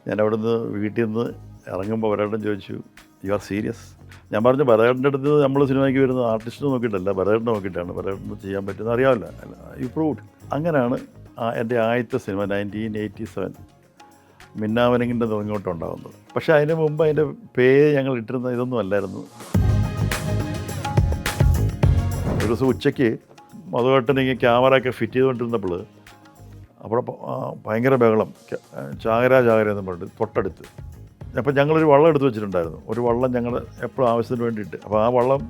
ഞാൻ അവിടുന്ന് വീട്ടിൽ നിന്ന് ഇറങ്ങുമ്പോൾ ഒരാളും ചോദിച്ചു, യു ആർ സീരിയസ്? ഞാൻ പറഞ്ഞു, ഭരതേട്ടൻ്റെ അടുത്ത് നമ്മൾ സിനിമയ്ക്ക് വരുന്നത് ആർട്ടിസ്റ്റിനെ നോക്കിയിട്ടല്ല, ഭരതേട്ടനെ നോക്കിയിട്ടാണ്. ഭരതേട്ടന് ചെയ്യാൻ പറ്റുമെന്ന് അറിയാമല്ലോ, യു പ്രൂവ്ഡ്. അങ്ങനെയാണ് എൻ്റെ ആദ്യത്തെ സിനിമ 1987 മിന്നാമിനുങ്ങിൻ്റെ തുടങ്ങിയിട്ടുണ്ടാകുന്നത്. പക്ഷേ അതിന് മുമ്പ് അതിൻ്റെ പേര് ഞങ്ങൾ ഇട്ടിരുന്ന ഇതൊന്നും അല്ലായിരുന്നു. ഒരു ദിവസം ഉച്ചയ്ക്ക് മധുവേട്ടന് ക്യാമറ ഒക്കെ ഫിറ്റ് ചെയ്തുകൊണ്ടിരുന്നപ്പോൾ അവിടെ ഭയങ്കര ബഹളം, ചാകര എന്ന് പറഞ്ഞിട്ട് തൊട്ടടുത്ത്. അപ്പോൾ ഞങ്ങളൊരു വള്ളം എടുത്ത് വെച്ചിട്ടുണ്ടായിരുന്നു. ഒരു വള്ളം ഞങ്ങൾ എപ്പോഴും ആവശ്യത്തിന് വേണ്ടിയിട്ട്. അപ്പോൾ ആ വള്ളം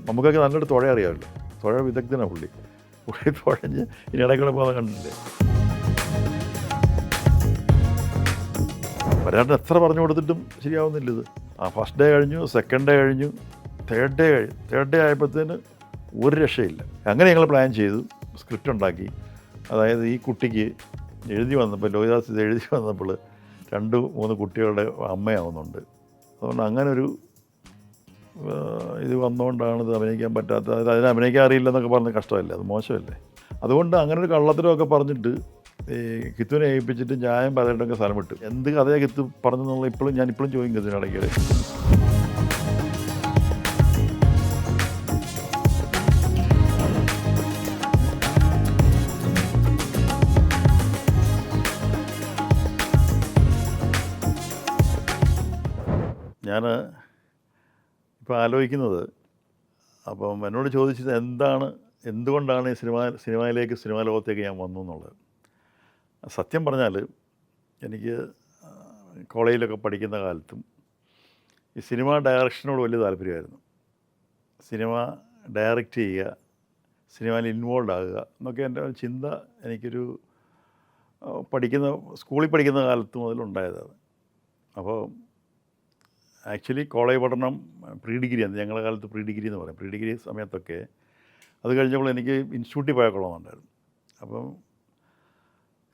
നമുക്കൊക്കെ നല്ലൊരു തുഴ അറിയാമല്ലോ, തുഴ വിദഗ്ധനാണ് പുള്ളി തുഴഞ്ഞ് ഇനി ഇടയ്ക്കൂടെ പോകുന്നത് കണ്ടില്ലേ. വരാണ്ട് എത്ര പറഞ്ഞു കൊടുത്തിട്ടും ശരിയാവുന്നില്ല ഇത്. ഫസ്റ്റ് ഡേ കഴിഞ്ഞു, സെക്കൻഡ് ഡേ കഴിഞ്ഞു, തേർഡ് ഡേ ആയപ്പോഴത്തേന് ഒരു രക്ഷയില്ല. അങ്ങനെ ഞങ്ങൾ പ്ലാൻ ചെയ്തു, സ്ക്രിപ്റ്റ് ഉണ്ടാക്കി. അതായത് ഈ കുട്ടിക്ക് എഴുതി വന്നപ്പോൾ, ലോഹിദാസ് ഇത് എഴുതി വന്നപ്പോൾ 2-3 കുട്ടികളുടെ അമ്മയാവുന്നുണ്ട്. അതുകൊണ്ട് അങ്ങനൊരു ഇത് വന്നുകൊണ്ടാണ് ഇത് അഭിനയിക്കാൻ പറ്റാത്ത, അതിന് അഭിനയിക്കാൻ അറിയില്ലെന്നൊക്കെ പറഞ്ഞ് കഷ്ടമല്ലേ, അത് മോശമല്ലേ. അതുകൊണ്ട് അങ്ങനെ ഒരു കള്ളത്തരമൊക്കെ പറഞ്ഞിട്ട് ഈ കിത്തുവിനെ ഏൽപ്പിച്ചിട്ട് ഞാനും പലരുടെയൊക്കെ സ്ഥലം വിട്ടു. എന്ത് കഥയെ കിത്തു പറഞ്ഞെന്നുള്ള ഞാനിപ്പോഴും ചോദിക്കും കിത്തുവിനിടയ്ക്ക്. ഞാൻ ഇപ്പോൾ ആലോചിക്കുന്നത്, അപ്പം എന്നോട് ചോദിച്ചത് എന്തുകൊണ്ടാണ് ഈ സിനിമാ ലോകത്തേക്ക് ഞാൻ വന്നു എന്നുള്ളത്. സത്യം പറഞ്ഞാൽ എനിക്ക് കോളേജിലൊക്കെ പഠിക്കുന്ന കാലത്തും ഈ സിനിമ ഡയറക്ഷനോട് വലിയ താല്പര്യമായിരുന്നു. സിനിമ ഡയറക്റ്റ് ചെയ്യുക, സിനിമയിൽ ഇൻവോൾവ് ആകുക എന്നൊക്കെ എൻ്റെ ചിന്ത എനിക്കൊരു സ്കൂളിൽ പഠിക്കുന്ന കാലത്ത് മുതലുണ്ടായതാണ്. അപ്പോൾ ആക്ച്വലി കോളേജ് പഠനം പ്രീ ഡിഗ്രി ആണ്, ഞങ്ങളുടെ കാലത്ത് പ്രീ ഡിഗ്രി എന്ന് പറയും. പ്രീ ഡിഗ്രി സമയത്തൊക്കെ അത് കഴിഞ്ഞപ്പോൾ എനിക്ക് ഇൻസ്റ്റിറ്റ്യൂട്ടിൽ പോയാൽ കൊള്ളാമെന്നുണ്ടായിരുന്നു. അപ്പം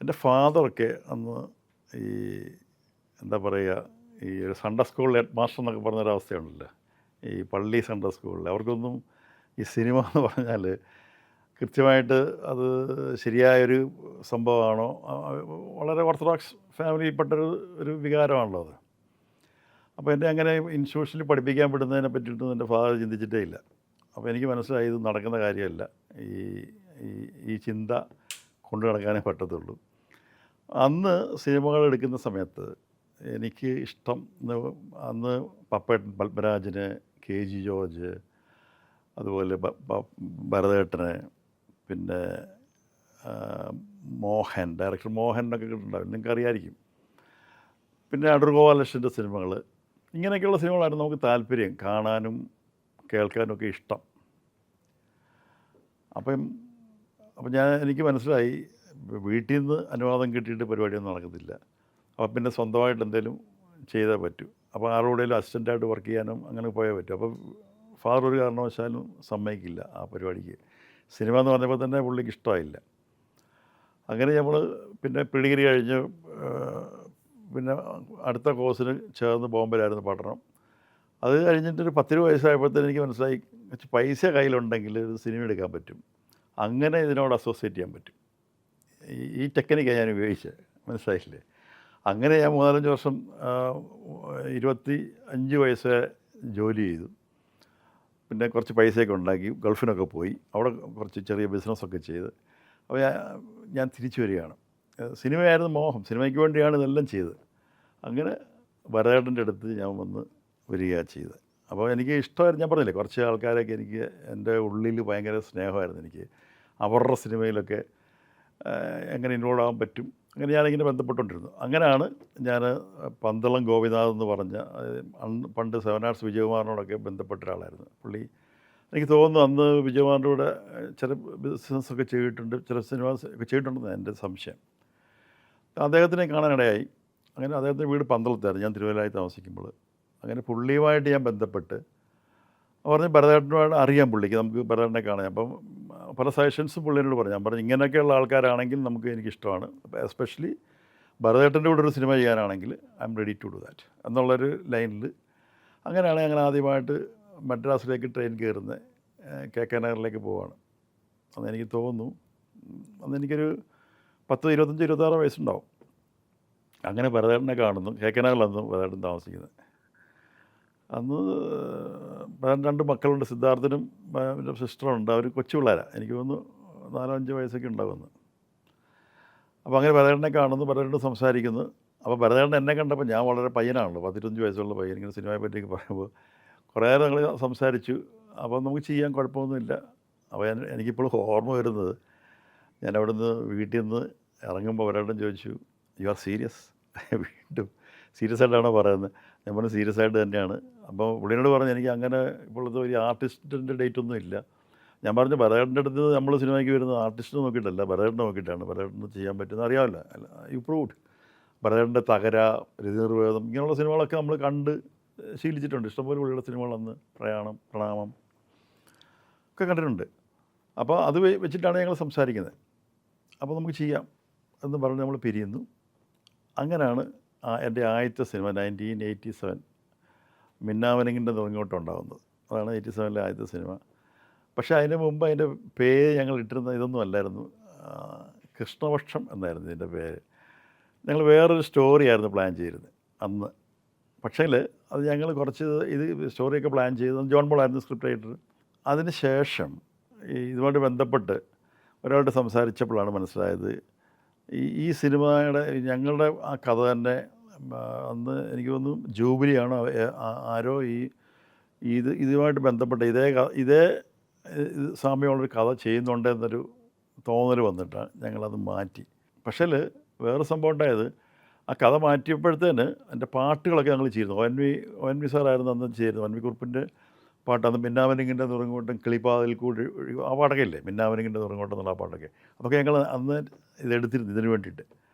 എൻ്റെ ഫാദറൊക്കെ അന്ന് ഈ എന്താ പറയുക, ഈ സൺഡേ സ്കൂളിൽ ഹെഡ് മാസ്റ്റർ എന്നൊക്കെ പറഞ്ഞൊരവസ്ഥയുണ്ടല്ലോ, ഈ പള്ളി സൺഡേ സ്കൂളിൽ. അവർക്കൊന്നും ഈ സിനിമ എന്ന് പറഞ്ഞാൽ കൃത്യമായിട്ട് അത് ശരിയായൊരു സംഭവമാണോ, വളരെ ഓർത്തഡോക്സ് ഫാമിലിയിൽപ്പെട്ടൊരു വികാരമാണല്ലോ അത്. അപ്പോൾ എന്നെ അങ്ങനെ ഇൻസ്റ്റിറ്റ്യൂഷനിൽ പഠിപ്പിക്കാൻ വിടുന്നതിനെ പറ്റിയിട്ടൊന്നും എൻ്റെ ഫാദർ ചിന്തിച്ചിട്ടേ ഇല്ല. അപ്പോൾ എനിക്ക് മനസ്സിലായി ഇത് നടക്കുന്ന കാര്യമല്ല, ഈ ചിന്ത കൊണ്ടു നടക്കാനേ പറ്റത്തുള്ളൂ. അന്ന് സിനിമകൾ എടുക്കുന്ന സമയത്ത് എനിക്ക് ഇഷ്ടം, അന്ന് പപ്പേട്ടൻ, പത്മരാജന്, KG ജോർജ്, അതുപോലെ ഭരതേട്ടന്, പിന്നെ മോഹൻ, ഡയറക്ടർ മോഹൻ എന്നൊക്കെ ഉണ്ടാവും, നിങ്ങൾക്ക് അറിയാമായിരിക്കും. പിന്നെ അടൂർ ഗോപാലകൃഷ്ണൻ്റെ സിനിമകൾ, ഇങ്ങനെയൊക്കെയുള്ള സിനിമകളായിരുന്നു നമുക്ക് താല്പര്യം, കാണാനും കേൾക്കാനും ഒക്കെ ഇഷ്ടം. അപ്പം എനിക്ക് മനസ്സിലായി വീട്ടിൽ നിന്ന് അനുവാദം കിട്ടിയിട്ട് പരിപാടിയൊന്നും നടക്കത്തില്ല. അപ്പം പിന്നെ സ്വന്തമായിട്ട് എന്തെങ്കിലും ചെയ്തേ പറ്റൂ. അപ്പോൾ ആരോടെങ്കിലും അസിസ്റ്റൻ്റായിട്ട് വർക്ക് ചെയ്യാനും അങ്ങനെ പോയേ പറ്റൂ. അപ്പോൾ ഫാദർ ഒരു കാരണവശാലും സമ്മതിക്കില്ല ആ പരിപാടിക്ക്. സിനിമ എന്ന് പറഞ്ഞപ്പോൾ തന്നെ പുള്ളിക്ക് ഇഷ്ടമായില്ല. അങ്ങനെ നമ്മൾ പിന്നെ പ്രീ ഡിഗ്രി കഴിഞ്ഞ് പിന്നെ അടുത്ത കോഴ്സിന് ചേർന്ന് ബോംബെയിലായിരുന്നു പഠനം. അത് കഴിഞ്ഞിട്ടൊരു 10 വയസ്സായപ്പോഴത്തേന് എനിക്ക് മനസ്സിലായി, കുറച്ച് പൈസ കയ്യിലുണ്ടെങ്കിൽ ഒരു സിനിമ എടുക്കാൻ പറ്റും, അങ്ങനെ ഇതിനോട് അസോസിയേറ്റ് ചെയ്യാൻ പറ്റും. ഈ ടെക്നിക്കാണ് ഞാൻ ഉപയോഗിച്ചത്, മനസ്സിലായില്ലേ. അങ്ങനെ ഞാൻ 3-5 വർഷം 25 വയസ്സ് ജോലി ചെയ്തു. പിന്നെ കുറച്ച് പൈസയൊക്കെ ഉണ്ടാക്കി ഗൾഫിനൊക്കെ പോയി, അവിടെ കുറച്ച് ചെറിയ ബിസിനസ്സൊക്കെ ചെയ്ത്. അപ്പോൾ ഞാൻ തിരിച്ചു വരികയാണ്. സിനിമയായിരുന്നു മോഹം, സിനിമയ്ക്ക് വേണ്ടിയാണ് ഇതെല്ലാം ചെയ്തത്. അങ്ങനെ ഭരതേട്ടൻ്റെ അടുത്ത് ഞാൻ വന്ന് വരികയാണ് ചെയ്തത്. അപ്പോൾ എനിക്ക് ഇഷ്ടമായിരുന്നു, ഞാൻ പറഞ്ഞില്ലേ, കുറച്ച് ആൾക്കാരൊക്കെ എനിക്ക് എൻ്റെ ഉള്ളിൽ ഭയങ്കര സ്നേഹമായിരുന്നു എനിക്ക്. അവരുടെ സിനിമയിലൊക്കെ എങ്ങനെ ഇൻവോൾവ് ആകാൻ പറ്റും, അങ്ങനെ ഞാനിങ്ങനെ ബന്ധപ്പെട്ടുകൊണ്ടിരുന്നു. അങ്ങനെയാണ് ഞാൻ പന്തളം ഗോപിനാഥ് എന്ന് പറഞ്ഞ, പണ്ട് 7 Arts വിജയകുമാറിനോടൊക്കെ ബന്ധപ്പെട്ട ഒരാളായിരുന്നു പുള്ളി. എനിക്ക് തോന്നുന്നു അന്ന് വിജയകുമാറിൻ്റെ കൂടെ ചില ബിസിനസ്സൊക്കെ ചെയ്തിട്ടുണ്ട്, ചില സിനിമാസ് ഒക്കെ ചെയ്തിട്ടുണ്ടെന്ന് എൻ്റെ സംശയം. അദ്ദേഹത്തിനെ കാണാനിടയായി. അങ്ങനെ അദ്ദേഹത്തിൻ്റെ വീട് പന്തളത്തായിരുന്നു, ഞാൻ തിരുവല്ലയിൽ താമസിക്കുമ്പോൾ. അങ്ങനെ പുള്ളിയുമായിട്ട് ഞാൻ ബന്ധപ്പെട്ട് പറഞ്ഞ് ഭരതേട്ടനുമായിട്ട് അറിയാം പുള്ളിക്ക്, നമുക്ക് ഭരതേട്ടനെ കാണാം. അപ്പം പല സജഷൻസും പുള്ളിയോട് പറഞ്ഞു. ഞാൻ പറഞ്ഞു ഇങ്ങനെയൊക്കെയുള്ള ആൾക്കാരാണെങ്കിൽ എനിക്കിഷ്ടമാണ്, എസ്പെഷ്യലി ഭരതേട്ടൻ്റെ കൂടെ ഒരു സിനിമ ചെയ്യാനാണെങ്കിൽ I am ready to do that എന്നുള്ളൊരു ലൈനിൽ. അങ്ങനെയാണ് ഞങ്ങൾ ആദ്യമായിട്ട് മദ്രാസിലേക്ക് ട്രെയിൻ കയറുന്നത്, KK നഗറിലേക്ക് പോവുകയാണ്. അന്ന് എനിക്ക് തോന്നുന്നു, അന്ന് എനിക്കൊരു 25-26 വയസ്സുണ്ടാവും. അങ്ങനെ ഭരതേട്ടനെ കാണുന്നു. കേക്കനാറിലന്ന് ഭരതേട്ടൻ താമസിക്കുന്നത്. അന്ന് ഭരതൻ 2 മക്കളുണ്ട്. സിദ്ധാർത്ഥനും എൻ്റെ സിസ്റ്ററുണ്ട്. അവർ കൊച്ചു പിള്ളേരാണ്. എനിക്ക് തോന്നുന്നു 4-5 വയസ്സൊക്കെ ഉണ്ടാവുമെന്ന്. അപ്പോൾ അങ്ങനെ ഭരതേട്ടനെ കാണുന്നു, ഭരതേട്ടനോട് സംസാരിക്കുന്നു. അപ്പോൾ ഭരതേട്ടൻ എന്നെ കണ്ടപ്പോൾ ഞാൻ വളരെ പയ്യനാണല്ലോ, 15 വയസ്സുള്ള പയ്യൻ. ഇങ്ങനെ സിനിമയെ പറ്റിയൊക്കെ പറയുമ്പോൾ കുറേ നേരം ഞങ്ങൾ സംസാരിച്ചു. അപ്പോൾ നമുക്ക് ചെയ്യാൻ കുഴപ്പമൊന്നുമില്ല. അപ്പോൾ എനിക്കിപ്പോൾ ഓർമ്മ വരുന്നത്, ഞാൻ അവിടുന്ന് വീട്ടിൽ നിന്ന് ഇറങ്ങുമ്പോൾ ഭരതേട്ടൻ ചോദിച്ചു, യു ആർ സീരിയസ്? വീണ്ടും സീരിയസ് ആയിട്ടാണോ പറയുന്നത്? ഞാൻ പറഞ്ഞു സീരിയസ് ആയിട്ട് തന്നെയാണ്. അപ്പോൾ പുള്ളിയോട് പറഞ്ഞു, എനിക്ക് അങ്ങനെ ഇപ്പോഴത്തെ ഒരു ആർട്ടിസ്റ്റിൻ്റെ ഡേറ്റ് ഒന്നും ഇല്ല. ഞാൻ പറഞ്ഞു, ഭരതേട്ടൻ്റെ അടുത്ത് നമ്മൾ സിനിമയ്ക്ക് വരുന്നത് ആർട്ടിസ്റ്റ് നോക്കിയിട്ടല്ല, ഭരതേട്ടനെ നോക്കിയിട്ടാണ്. ഭരതേട്ടന് ചെയ്യാൻ പറ്റുമെന്ന് അറിയാമല്ലോ. അല്ല, യു പ്രൂവ്ഡ്. ഭരതേട്ടൻ്റെ തകര, രതിനിർവേദം, ഇങ്ങനെയുള്ള സിനിമകളൊക്കെ നമ്മൾ കണ്ട് ശീലിച്ചിട്ടുണ്ട്. ഇഷ്ടംപോലെ പുള്ളിയുടെ സിനിമകൾ അന്ന് പ്രയാണം, പ്രണാമം ഒക്കെ കണ്ടിട്ടുണ്ട്. അപ്പോൾ അത് വെച്ചിട്ടാണ് ഞങ്ങൾ സംസാരിക്കുന്നത്. അപ്പോൾ നമുക്ക് ചെയ്യാം എന്ന് പറഞ്ഞ് നമ്മൾ പിരിയുന്നു. അങ്ങനെയാണ് എൻ്റെ ആദ്യത്തെ സിനിമ 1987 മിന്നാമിനുങ്ങിൻ്റെ നുറുങ്ങോട്ടുണ്ടാകുന്നത്. അതാണ് 87-ലെ ആദ്യത്തെ സിനിമ. പക്ഷേ അതിന് മുമ്പ് അതിൻ്റെ പേര് ഞങ്ങൾ ഇട്ടിരുന്ന ഇതൊന്നും അല്ലായിരുന്നു. കൃഷ്ണപക്ഷം എന്നായിരുന്നു ഇതിൻ്റെ പേര്. ഞങ്ങൾ വേറൊരു സ്റ്റോറിയായിരുന്നു പ്ലാൻ ചെയ്തിരുന്നത് അന്ന്. പക്ഷേ അത് ഞങ്ങൾ കുറച്ച് ഇത് സ്റ്റോറിയൊക്കെ പ്ലാൻ ചെയ്തത് ജോൺ പോളായിരുന്നു സ്ക്രിപ്റ്റ് റൈറ്റർ. അതിന് ശേഷം ഇതുമായിട്ട് ബന്ധപ്പെട്ട് ഒരാളോട് സംസാരിച്ചപ്പോഴാണ് മനസ്സിലായത്, ഈ സിനിമയുടെ ഞങ്ങളുടെ ആ കഥ തന്നെ അന്ന് എനിക്ക് തോന്നുന്നു ജൂബിലിയാണോ ആരോ ഇതുമായിട്ട് ബന്ധപ്പെട്ട ഇതേ സാമ്യമുള്ളൊരു കഥ ചെയ്യുന്നുണ്ടെന്നൊരു തോന്നൽ വന്നിട്ടാണ് ഞങ്ങളത് മാറ്റി. പക്ഷേ വേറെ സംഭവം ഉണ്ടായത്, ആ കഥ മാറ്റിയപ്പോഴത്തേന് എൻ്റെ പാട്ടുകളൊക്കെ ഞങ്ങൾ ചെയ്തിരുന്നു. ഒ എൻ വി സാറായിരുന്നു അന്ന് ചെയ്തിരുന്നത്. ഒ എൻ വി കുറുപ്പിൻ്റെ പാട്ട്, അന്ന് മിന്നാമിനുങ്ങിൻ്റെ നുറുങ്ങോട്ടും കിളിപ്പാതിൽ കൂടി ആ പാട്ടൊക്കെ ഇല്ലേ, മിന്നാമിനുങ്ങിൻ്റെ നുറുങ്ങോട്ടം എന്നുള്ള ആ പാട്ടൊക്കെ, അതൊക്കെ ഞങ്ങൾ അന്ന് ഇതെടുത്തിരുന്നു ഇതിന് വേണ്ടിയിട്ട്.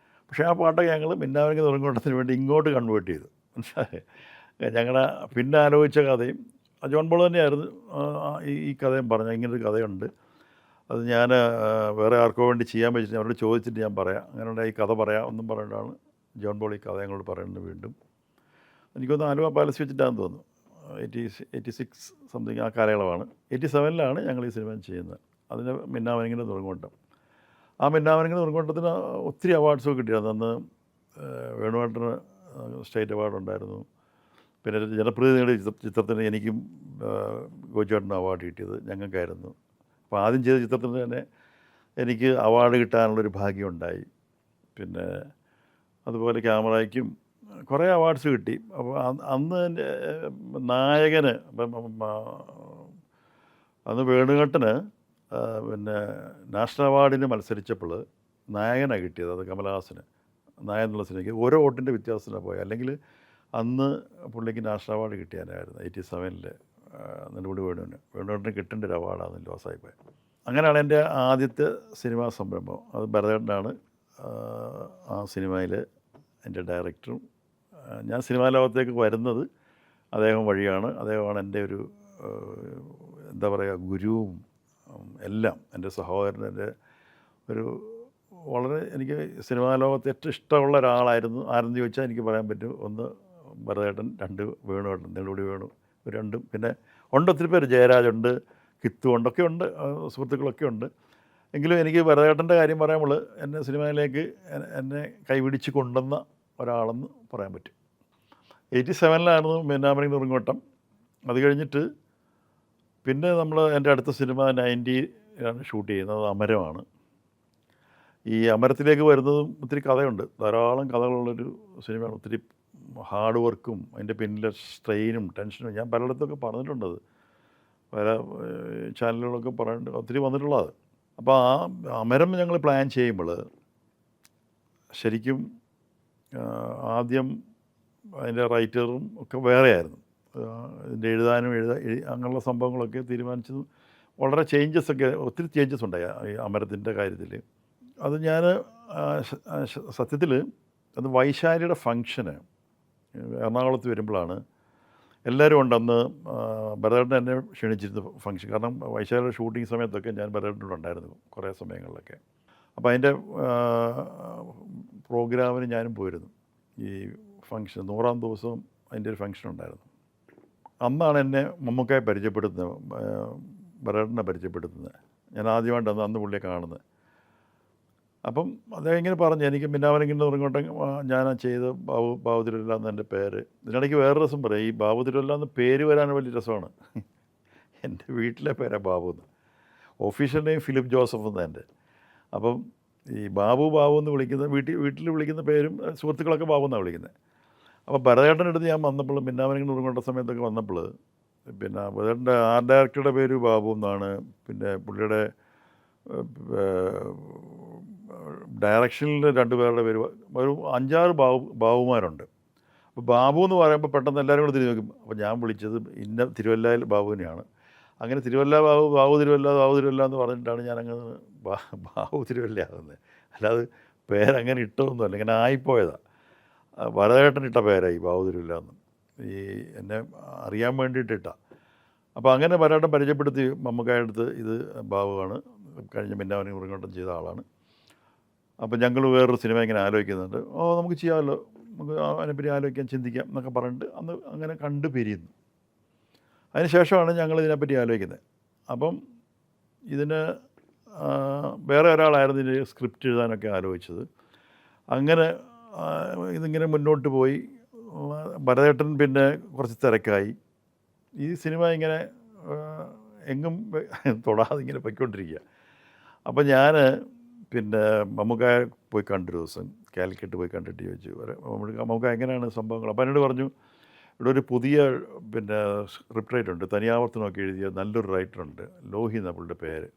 പക്ഷേ ആ പാട്ടൊക്കെ ഞങ്ങൾ മിന്നാമിനുങ്ങി നുറുങ്ങോട്ടത്തിന് വേണ്ടി ഇങ്ങോട്ട് കൺവേർട്ട് ചെയ്തു. മനസ്സിലായേ? ഞങ്ങളുടെ പിന്നെ ആലോചിച്ച കഥയും ജോൺ പോൾ തന്നെയായിരുന്നു ഈ കഥയും പറഞ്ഞ, ഇങ്ങനൊരു കഥയുണ്ട്, അത് ഞാൻ വേറെ ആർക്കോ വേണ്ടി ചെയ്യാൻ പറ്റില്ല, അവരോട് ചോദിച്ചിട്ട് ഞാൻ പറയാം, അങ്ങനെ ഈ കഥ പറയാം എന്നും പറഞ്ഞിട്ടാണ് ജോൺ പോൾ ഈ കഥ ഞങ്ങളോട് പറയുന്നത്. വീണ്ടും എനിക്കൊന്ന് ആലുവ പാലസ് വെച്ചിട്ടാണെന്ന് തോന്നുന്നു, 86 സംതിങ് ആ കാലയളവാണ്. 87-ലാണ് ഞങ്ങൾ ഈ സിനിമ ചെയ്യുന്നത്. അതിന് മിന്നാമിനുങ്ങിൻ്റെ നുറുങ്ങോട്ടം. ആ മിന്നാമിനുങ്ങിൻ്റെ നുറുങ്ങോട്ടത്തിന് ഒത്തിരി അവാർഡ്സൊക്കെ കിട്ടിയിരുന്നു. അന്ന് വേണുവേട്ടന് സ്റ്റേറ്റ് അവാർഡ് ഉണ്ടായിരുന്നു. പിന്നെ ജനപ്രീതി നേടിയ ചിത്രത്തിന് എനിക്കും ഗോചേട്ടനും അവാർഡ് കിട്ടിയത് ഞങ്ങൾക്കായിരുന്നു. അപ്പോൾ ആദ്യം ചെയ്ത ചിത്രത്തിന് തന്നെ എനിക്ക് അവാർഡ് കിട്ടാനുള്ളൊരു ഭാഗ്യമുണ്ടായി. പിന്നെ അതുപോലെ ക്യാമറയ്ക്കും കുറേ അവാർഡ്സ് കിട്ടി. അപ്പോൾ അന്ന് നായകന് അന്ന് വേണുകേട്ടന് പിന്നെ നാഷണൽ അവാർഡിന് മത്സരിച്ചപ്പോൾ നായകനാണ് കിട്ടിയത്. അത് കമലഹാസന് നായകൻ എന്നുള്ള സിനിമയ്ക്ക് ഓരോ വോട്ടിൻ്റെ വ്യത്യാസത്തിലാണ് പോയത്. അല്ലെങ്കിൽ അന്ന് പുള്ളിക്ക് നാഷണൽ അവാർഡ് കിട്ടിയാനായിരുന്നു 87-ൽ നെടുമുടി വേണുകേട്ടന് കിട്ടേണ്ട ഒരു അവാർഡാണ് ലോസായിപ്പോയത്. അങ്ങനെയാണ് എൻ്റെ ആദ്യത്തെ സിനിമാ സംരംഭം. അത് ഭരതേട്ടനാണ് ആ സിനിമയിൽ എൻ്റെ ഡയറക്ടറും. ഞാൻ സിനിമാ ലോകത്തേക്ക് വരുന്നത് അദ്ദേഹം വഴിയാണ്. അദ്ദേഹമാണ് എൻ്റെ ഒരു എന്താ പറയുക, ഗുരുവും എല്ലാം. എൻ്റെ സഹോദരൻ, എൻ്റെ ഒരു വളരെ എനിക്ക് സിനിമാ ലോകത്ത് ഏറ്റവും ഇഷ്ടമുള്ള ഒരാളായിരുന്നു. ആരെന്ന് ചോദിച്ചാൽ എനിക്ക് പറയാൻ പറ്റും, ഒന്ന് ഭരതേട്ടൻ, 2 വേണുവേട്ടൻ, നെടുമുടി വേണു, രണ്ടും. പിന്നെ ഉണ്ട് ഒത്തിരി പേര്, ജയരാജുണ്ട്, കിത്തു ഉണ്ടൊക്കെ ഉണ്ട്, സുഹൃത്തുക്കളൊക്കെ ഉണ്ട്. എങ്കിലും എനിക്ക് ഭരതേട്ടൻ്റെ കാര്യം പറയുമ്പോൾ എന്നെ സിനിമയിലേക്ക് എന്നെ കൈപിടിച്ച് കൊണ്ടുവന്ന ഒരാളെന്ന് പറയാൻ പറ്റും. 87-ലായിരുന്നു മിന്നാമിനുങ്ങി നുറുങ്ങോട്ടം. അത് കഴിഞ്ഞിട്ട് പിന്നെ നമ്മൾ എൻ്റെ അടുത്ത സിനിമ 90-ലാണ് ഷൂട്ട് ചെയ്യുന്നത്, അമരമാണ്. ഈ അമരത്തിലേക്ക് വരുന്നതും ഒത്തിരി കഥയുണ്ട്, ധാരാളം കഥകളുള്ളൊരു സിനിമയാണ്. ഒത്തിരി ഹാർഡ് വർക്കും അതിൻ്റെ പിന്നിലെ സ്ട്രെയിനും ടെൻഷനും ഞാൻ പലയിടത്തൊക്കെ പറഞ്ഞിട്ടുണ്ടത്, പല ചാനലുകളൊക്കെ പറഞ്ഞിട്ട് ഒത്തിരി വന്നിട്ടുള്ളത്. അപ്പോൾ ആ അമരം ഞങ്ങൾ പ്ലാൻ ചെയ്യുമ്പോൾ ശരിക്കും ആദ്യം അതിൻ്റെ റൈറ്ററും ഒക്കെ വേറെയായിരുന്നു. ഇതിൻ്റെ എഴുതാനും അങ്ങനെയുള്ള സംഭവങ്ങളൊക്കെ തീരുമാനിച്ചത് വളരെ ചേഞ്ചസൊക്കെ, ഒത്തിരി ചേഞ്ചസ് ഉണ്ടായി ഈ അമരത്തിൻ്റെ കാര്യത്തിൽ. അത് ഞാൻ സത്യത്തിൽ അത് വൈശാലിയുടെ ഫങ്ഷന് എറണാകുളത്ത് വരുമ്പോഴാണ് എല്ലാവരും ഉണ്ട്. അന്ന് ഭരതേട്ടൻ എന്നെ ക്ഷണിച്ചിരുന്നു ഫങ്ഷൻ. കാരണം വൈശാലിയുടെ ഷൂട്ടിംഗ് സമയത്തൊക്കെ ഞാൻ ഭരതേട്ടനോട് ഉണ്ടായിരുന്നു കുറേ സമയങ്ങളിലൊക്കെ. അപ്പോൾ അതിൻ്റെ പ്രോഗ്രാമിന് ഞാനും പോയിരുന്നു. ഈ ഫങ്ഷൻ 100-ാം ദിവസവും അതിൻ്റെ ഒരു ഫങ്ഷൻ ഉണ്ടായിരുന്നു. അന്നാണ് എന്നെ മമ്മൂക്കായെ പരിചയപ്പെടുത്തുന്നത്, ഭരതേട്ടനെ പരിചയപ്പെടുത്തുന്നത്. ഞാൻ ആദ്യമായിട്ടാണ് അന്ന് പുള്ളിയെ കാണുന്നത്. അപ്പം അദ്ദേഹം ഇങ്ങനെ പറഞ്ഞു, എനിക്ക് മിന്നാമനങ്ങിൻ്റെ ഉറങ്ങോട്ടം ഞാൻ ചെയ്ത് ബാബു തിരുവല്ല എന്നെ പേര്. ഇതിനിടയ്ക്ക് വേറെ രസം പറയാം, ഈ ബാബു തിരുവല്ല എന്ന് പേര് വരാൻ വലിയ രസമാണ്. എൻ്റെ വീട്ടിലെ പേരാണ് ബാബു എന്ന്. ഒഫീഷ്യൽ നെയിം ഫിലിപ്പ് ജോസഫ് എന്ന് എൻ്റെ. അപ്പം ഈ ബാബു എന്ന് വിളിക്കുന്ന വീട്ടിൽ വിളിക്കുന്ന പേരും സുഹൃത്തുക്കളൊക്കെ ബാബു എന്നാണ് വിളിക്കുന്നത്. അപ്പോൾ ഭരതേട്ടൻ്റെ അടുത്ത് ഞാൻ വന്നപ്പോൾ മിന്നാമനങ്ങിൻ്റെ ഉറങ്ങോട്ട സമയത്തൊക്കെ വന്നപ്പോൾ പിന്നെ ഭരതേട്ടൻ്റെ ആർട്ട് ഡയറക്ടറുടെ പേര് ബാബു എന്നാണ്. പിന്നെ പുള്ളിയുടെ ഡയറക്ഷനിൽ 2 പേരുടെ പേര്, ഒരു 5-6 ബാബുമാരുണ്ട്. അപ്പോൾ ബാബു എന്ന് പറയുമ്പോൾ പെട്ടെന്ന് എല്ലാവരും കൂടെ തിരിഞ്ഞ് നോക്കും. അപ്പോൾ ഞാൻ വിളിച്ചത് ഇന്ന തിരുവല്ലയിൽ ബാബുവിനെയാണ്. അങ്ങനെ തിരുവല്ല ബാബു തിരുവല്ല എന്ന് പറഞ്ഞിട്ടാണ് ഞാനങ്ങ് ബാബു തിരുവല്ല ആകുന്നത്. അല്ലാതെ പേരങ്ങനെ ഇട്ടതൊന്നുമല്ല, ഇങ്ങനെ ആയിപ്പോയതാണ്. ഭരതേട്ടൻ ഇട്ട പേരായി ബാബു തിരുവല്ല എന്ന്, ഈ എന്നെ അറിയാൻ വേണ്ടിയിട്ടിട്ടാണ്. അപ്പോൾ അങ്ങനെ ഭരതേട്ടൻ പരിചയപ്പെടുത്തി മമ്മൂക്കായടുത്ത്, ഇത് ബാബുവാണ്, കഴിഞ്ഞ മിന്നാമനങ്ങ് ഉറങ്ങോട്ടം ചെയ്ത ആളാണ്. അപ്പോൾ ഞങ്ങൾ വേറൊരു സിനിമ ഇങ്ങനെ ആലോചിക്കുന്നുണ്ട്. നമുക്ക് ചെയ്യാമല്ലോ, നമുക്ക് അതിനെപ്പറ്റി ആലോചിക്കാം, ചിന്തിക്കാം എന്നൊക്കെ പറഞ്ഞിട്ട് അന്ന് അങ്ങനെ കണ്ട് പിരിയുന്നു. അതിന് ശേഷമാണ് ഞങ്ങൾ ഇതിനെപ്പറ്റി ആലോചിക്കുന്നത്. അപ്പം ഇതിന് വേറെ ഒരാളായിരുന്നു ഇതിന് സ്ക്രിപ്റ്റ് എഴുതാനൊക്കെ ആലോചിച്ചത്. അങ്ങനെ ഇതിങ്ങനെ മുന്നോട്ട് പോയി. ഭരതേട്ടൻ പിന്നെ കുറച്ച് തിരക്കായി. ഈ സിനിമ ഇങ്ങനെ എങ്ങും തൊടാതെ ഇങ്ങനെ പൊയ്ക്കൊണ്ടിരിക്കുക. അപ്പോൾ ഞാൻ പിന്നെ മമ്മൂക്കായെ പോയി കണ്ടൊരു ദിവസം, കാലിക്കറ്റ് പോയി കണ്ടിട്ട് ചോദിച്ചു, മമ്മൂക്ക എങ്ങനെയാണ് സംഭവങ്ങൾ. അപ്പോൾ എന്നോട് പറഞ്ഞു, ഇവിടെ ഒരു പുതിയ പിന്നെ സ്ക്രിപ്റ്റ് റൈറ്റർ ഉണ്ട്, തനിയാവർത്തനമൊക്കെ എഴുതിയ നല്ലൊരു റൈറ്ററുണ്ട്, ലോഹി എന്നാണ് പുള്ളിയുടെ പേര്.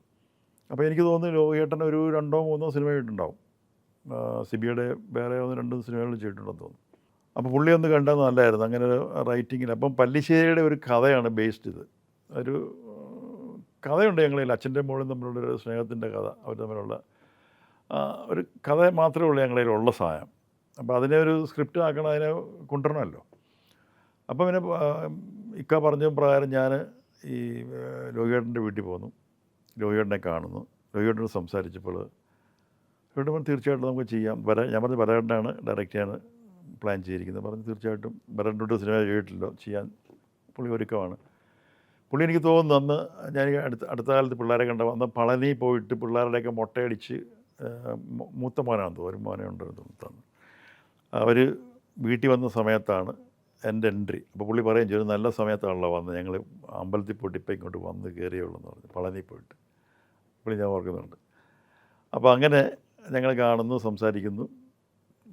അപ്പോൾ എനിക്ക് തോന്നുന്നു ലോഹിയേട്ടൻ ഒരു 2-3 സിനിമ ചെയ്തിട്ടുണ്ടാവും. സിബിയുടെ വേറെ 1-2 സിനിമകൾ ചെയ്തിട്ടുണ്ടെന്ന് തോന്നുന്നു. അപ്പോൾ പുള്ളി ഒന്ന് കണ്ടാൽ നല്ലതായിരുന്നു അങ്ങനെ ഒരു റൈറ്റിങ്ങിൽ. അപ്പം പല്ലിശ്ശേരിയുടെ ഒരു കഥയാണ് ബേസ്ഡ് ഇത്. ഒരു കഥയുണ്ട് ഞങ്ങളിൽ, അച്ഛൻ്റെ മോളും തമ്മിലുള്ളൊരു സ്നേഹത്തിൻ്റെ കഥ, അവർ തമ്മിലുള്ള ഒരു കഥ മാത്രമേ ഉള്ളൂ ഞങ്ങളിലുള്ള സാധനം. അപ്പോൾ അതിനെ ഒരു സ്ക്രിപ്റ്റ് ആക്കണം, അതിനെ കൊണ്ടുവരണമല്ലോ. അപ്പോൾ പിന്നെ ഇക്ക പറഞ്ഞ പ്രകാരം ഞാൻ ഈ ലോഹിയേട്ടൻ്റെ വീട്ടിൽ പോന്നു. ലോഹിയേട്ടനെ കാണുന്നു. ലോഹിയേട്ടനോട് സംസാരിച്ചപ്പോൾ ലോഹിയേട്ടൻ തീർച്ചയായിട്ടും നമുക്ക് ചെയ്യാം. ഞാൻ പറഞ്ഞ ഭരതേട്ടനാണ് ഡയറക്റ്റ് ചെയ്യാൻ പ്ലാൻ ചെയ്തിരിക്കുന്നത്. പറഞ്ഞ് തീർച്ചയായിട്ടും ഭരതേട്ടനോട് സിനിമ ചെയ്തിട്ടില്ലോ, ചെയ്യാൻ പുള്ളി ഒരുക്കമാണ്. പുള്ളി എനിക്ക് തോന്നുന്നു അന്ന് ഞാൻ അടുത്ത കാലത്ത് പിള്ളേരെ കണ്ട അന്ന് പളനി പോയിട്ട് പിള്ളേരുടെയൊക്കെ മുട്ടയടിച്ച്, മൂത്ത മോനാണെന്ന് തോന്നുന്നു, ഒരു മോനെ ഉണ്ടെന്ന് തോന്നുന്നു, അവർ വീട്ടിൽ വന്ന സമയത്താണ് എൻ്റെ എൻട്രി. അപ്പോൾ പുള്ളി പറയുകയും ചെയ്തു, നല്ല സമയത്താണല്ലോ വന്നത്, ഞങ്ങൾ അമ്പലത്തിൽ പോയിട്ട് ഇപ്പം ഇങ്ങോട്ട് വന്ന് കയറിയുള്ളൂ എന്ന് പറഞ്ഞു, പളനി പോയിട്ട്. പുള്ളി ഞാൻ ഓർക്കുന്നുണ്ട്. അപ്പോൾ അങ്ങനെ ഞങ്ങൾ കാണുന്നു, സംസാരിക്കുന്നു.